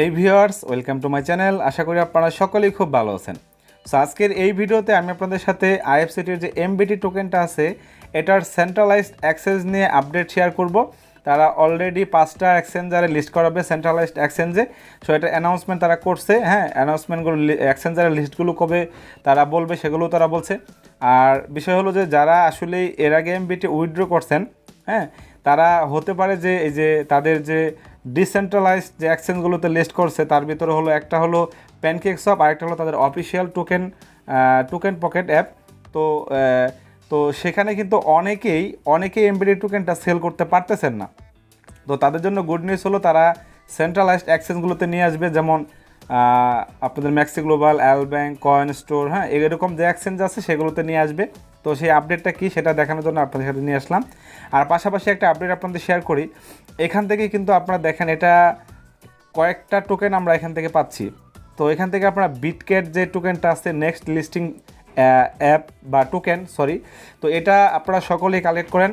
এই viewers, welcome to my channel. আশা করি আপনারা সকলেই খুব ভালো আছেন। সো আজকের এই ভিডিওতে আমি আপনাদের সাথে আইএফসিটির যে এমবিটি টোকেনটা আছে এটার সেন্ট্রালাইজড অ্যাক্সেস নিয়ে আপডেট শেয়ার করব। তারা অলরেডি 5টা এক্সচেঞ্জারে লিস্ট করাবে সেন্ট্রালাইজড এক্সচেঞ্জে। সো এটা অ্যানাউন্সমেন্ট তারা করছে। অ্যানাউন্সমেন্টগুলো এক্সচেঞ্জারের লিস্টগুলো কবে তারা বলবে সেগুলো তারা বলছে। আর বিষয় হলো যে যারা আসলে এর আগে এমবিটি উইথড্র করছেন, তারা হতে পারে যে এই যে তাদের যে ডিসেন্ট্রালাইজড যে এক্সচেঞ্জগুলোতে লিস্ট করছে তার ভিতরে হলো একটা হলো প্যানকেকশপ, আরেকটা হলো তাদের অফিসিয়াল টোকেন পকেট অ্যাপ। তো তো সেখানে কিন্তু অনেকেই এমবিডি টোকেনটা সেল করতে পারতেছেন না। তো তাদের জন্য গুড নিউজ হলো তারা সেন্ট্রালাইজড এক্সচেঞ্জগুলোতে নিয়ে আসবে, যেমন আপনাদের MEXC Global, L Bank, Coin Store, এরকম যে এক্সচেঞ্জ আছে সেগুলোতে নিয়ে আসবে। তো সেই আপডেটটা কি সেটা দেখানোর জন্য আপনাদের সাথে নিয়ে আসলাম। আর পাশাপাশি একটা আপডেট আপনাদের শেয়ার করি। এখান থেকে কিন্তু আপনারা দেখেন এটা কয়েকটা টোকেন আমরা এখান থেকে পাচ্ছি। তো এখান থেকে আপনারা বিটকেট যে টোকেনটা আছে নেক্সট লিস্টিং অ্যাপ বা টোকেন, তো এটা আপনারা সকলেই কালেক্ট করেন,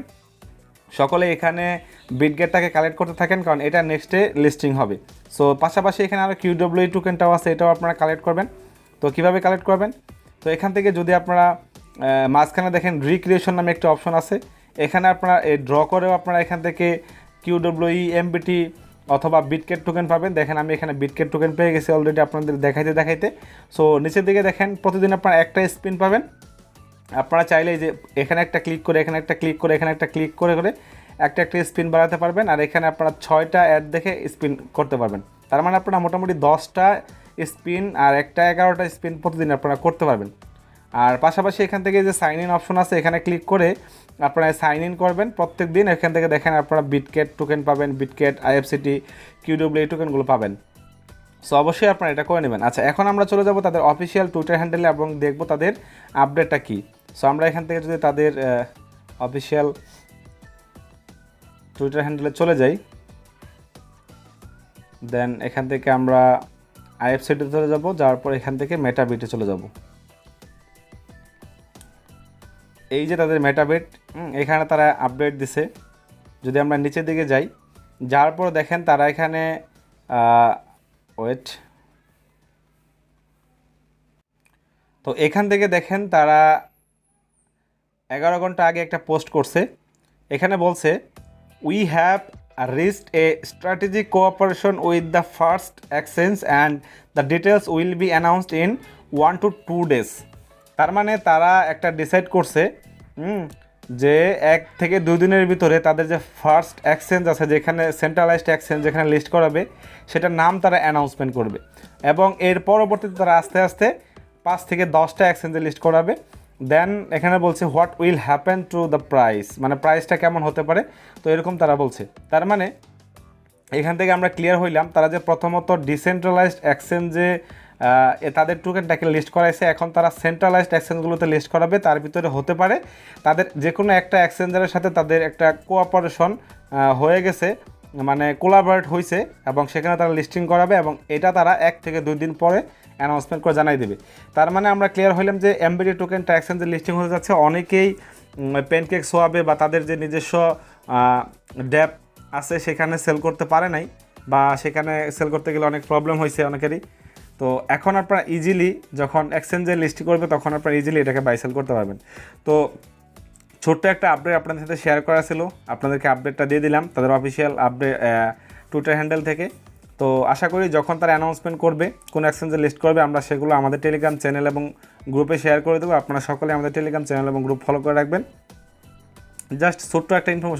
সকলে এখানে বিটগেটটাকে কালেক্ট করতে থাকেন, কারণ এটা নেক্সটে লিস্টিং হবে। সো পাশাপাশি এখানে আরও কিউডব্লিউ টোকেনটাও আছে, এটাও আপনারা কালেক্ট করবেন। তো কীভাবে কালেক্ট করবেন? তো এখান থেকে যদি আপনারা মাঝখানে দেখেন রিক্রিয়েশন নামে একটা অপশন আছে, এখানে আপনারা ড্র করেও আপনারা এখান থেকে কিউডব্লিউ এমবিটি অথবা বিটকেট টোকেন পাবেন। দেখেন আমি এখানে বিটকেট টোকেন পেয়ে গেছি অলরেডি আপনাদের দেখাইতে। সো নিচের দিকে দেখেন প্রতিদিন আপনারা একটা স্পিন পাবেন। আপনারা চাইলে যে এখানে একটা ক্লিক করে এখানে একটা ক্লিক করে এখানে একটা ক্লিক করে একটা স্পিন বাড়াতে পারবেন। আর এখানে আপনারা 6টা অ্যাড দেখে স্পিন করতে পারবেন। তার মানে আপনারা মোটামুটি 10টা স্পিন আর 11টা স্পিন প্রতিদিন আপনারা করতে পারবেন। আর পাশাপাশি এখান থেকে যে সাইন ইন অপশন আছে এখানে ক্লিক করে আপনারা সাইন ইন করবেন প্রত্যেক দিন। এখান থেকে দেখেন আপনারা বিটকেট টোকেন পাবেন, বিটকেট, আইএফসিটি, কিউডব্লিউ টোকেনগুলো পাবেন। সো অবশ্যই আপনারা এটা করে নেবেন। আচ্ছা, এখন আমরা চলে যাব তাদের অফিসিয়াল টুইটার হ্যান্ডেলে এবং দেখব তাদের আপডেটটা কী। সো আমরা এখান থেকে যদি তাদের অফিসিয়াল টুইটার হ্যান্ডেলে চলে যাই, দেন এখান থেকে আমরা আইএফসিটি চলে যাব, যাওয়ার পর এখান থেকে মেটাবিটে চলে যাব। এই যে তাদের মেটাবিট, এখানে তারা আপডেট দিছে। যদি আমরা নিচের দিকে যাই, যাওয়ার পর দেখেন তারা এখানে তো এখান থেকে দেখেন তারা 11 ঘন্টা আগে একটা পোস্ট করছে। এখানে বলছে we have reached A strategic cooperation with the first exchange and the details will be announced in 1 to 2 days। তার মানে তারা একটা ডিসাইড করছে যে 1 থেকে 2 দিনের ভিতরে তাদের যে ফার্স্ট এক্সচেঞ্জ আছে, যেখানে সেন্ট্রালাইজড এক্সচেঞ্জ যেখানে লিস্ট করাবে, সেটার নাম তারা অ্যানাউন্সমেন্ট করবে। এবং এর পরবর্তীতে তারা আস্তে আস্তে 5 থেকে 10টা এক্সচেঞ্জে লিস্ট করাবে। দেন এখানে বলছে what will happen to the price, মানে প্রাইসটা কেমন হতে পারে। তো এরকম তারা বলছে। তার মানে এখান থেকে আমরা ক্লিয়ার হইলাম তারা যে প্রথমত ডিসেন্ট্রালাইজড এক্সচেঞ্জে তাদের টোকেনটাকে লিস্ট করাইছে, এখন তারা সেন্ট্রালাইজড এক্সচেঞ্জগুলোতে লিস্ট করাবে। তার ভিতরে হতে পারে তাদের যে কোনো একটা এক্সচেঞ্জারের সাথে তাদের একটা কোঅপারেশন হয়ে গেছে, মানে কোলাবরেট হয়েছে, এবং সেখানে তারা লিস্টিং করাবে এবং এটা তারা 1 থেকে 2 দিন পরে অ্যানাউন্সমেন্ট করে জানাই দেবে। তার মানে আমরা ক্লিয়ার হইলাম যে এমবিডি টোকেনটা এক্সচেঞ্জে লিস্টিং হতে যাচ্ছে। অনেকেই প্যানকেক সোয়াবে বা তাদের যে নিজস্ব ড্যাপ আছে সেখানে সেল করতে পারে নাই, বা সেখানে সেল করতে গেলে অনেক প্রবলেম হয়েছে অনেকেরই। তো এখন আপনারা ইজিলি যখন এক্সচেঞ্জে লিস্টিং করবে তখন আপনারা ইজিলি এটাকে বাই সেল করতে পারবেন। তো ছোট্ট একটা আপডেট আপনাদের সাথে শেয়ার করা ছিল, আপনাদেরকে আপডেটটা দিয়ে দিলাম তাদের অফিসিয়াল আপডেট টুইটার হ্যান্ডেল থেকে। তো আশা করি যখন তারা অ্যানাউন্সমেন্ট করবে, কোন এক্সচেঞ্জে লিস্ট করবে, আমরা সেগুলো আমাদের টেলিগ্রাম চ্যানেল এবং গ্রুপে শেয়ার করে দেবো। আপনারা সকলে আমাদের টেলিগ্রাম চ্যানেল এবং গ্রুপ ফলো করে রাখবেন। জাস্ট ছোট্ট একটা ইনফরমেশন